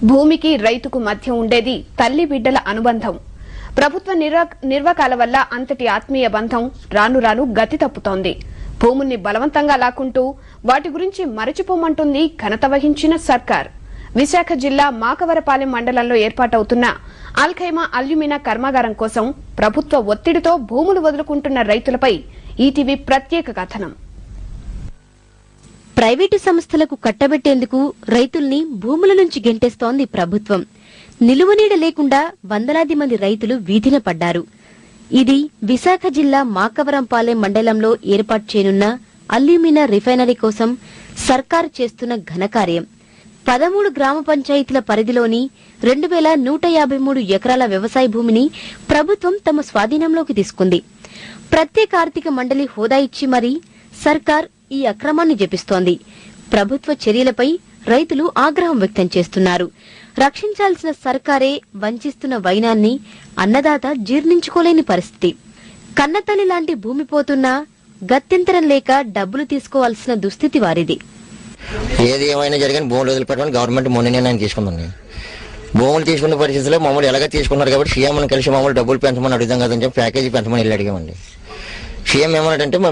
భూమికి రైతుకు మధ్య ఉండేది తల్లి బిడ్డల అనుబంధం. ప్రభుత్వ నిర్వాకాల వల్ల అంతటి ఆత్మీయ బంధం రాను రాను గతి తప్పుతోంది. భూముల్ని బలవంతంగా లాక్కుంటూ వాటి గురించి మరచిపోమంటుంది ఘనత వహించిన సర్కార్. విశాఖ జిల్లా మాకవరపాలెం మండలంలో ఏర్పాటవుతున్న అల్ఖైమా అల్యూమినా కర్మాగారం కోసం ప్రభుత్వ ఒత్తిడితో భూములు వదులుకుంటున్న రైతులపై ఈటీవీ ప్రత్యేక కథనం. ప్రైవేటు సంస్థలకు కట్టబెట్టేందుకు రైతుల్ని భూముల నుంచి గెంటేస్తోంది ప్రభుత్వం. నిలువనీడ లేకుండా వందలాది మంది రైతులు వీధిన పడ్డారు. ఇది విశాఖ జిల్లా మాకవరంపాలెం మండలంలో ఏర్పాటు చేయనున్న అల్యూమినా రిఫైనరీ కోసం సర్కారు చేస్తున్న ఘనకార్యం. 13 గ్రామ పంచాయతీల పరిధిలోని 2153 ఎకరాల వ్యవసాయ భూమిని ప్రభుత్వం తమ స్వాధీనంలోకి తీసుకుంది. ప్రత్యేక ఆర్థిక మండలి హోదా ఇచ్చి మరీ సర్కార్ ఈ అక్రమాన్ని జపిస్తోంది. ప్రభుత్వ చర్యలపై రైతులు ఆగ్రహం వ్యక్తం చేస్తున్నారు. రక్షించాల్సిన సర్కారే వంచిస్తున్న వైనాన్ని అన్నదాత జీర్ణించుకోలేని పరిస్థితి. కన్నతల్లి లాంటి భూమి పోతున్నా గత్యంతరం లేక డబ్బులు తీసుకోవాల్సిన దుస్థితి వారిది. ఏది ఏమైనా జరిగిన భూములు వదిలిపెట్టమని గవర్నమెంట్ మొన్న నిర్ణయం తీసుకుందండి. భూములు తీసుకున్న పరిస్థితుల్లో మమ్మల్ని ఎలాగ తీసుకున్నారు కాబట్టి సీఎం కలిసి మమ్మల్ని డబ్బులు పెంచమని అడుగుతాం కదని చెప్పి ప్యాకేజీ పెంచమని వెళ్ళి అడిగామండి. సీఎం ఏమన్నాడంటే మా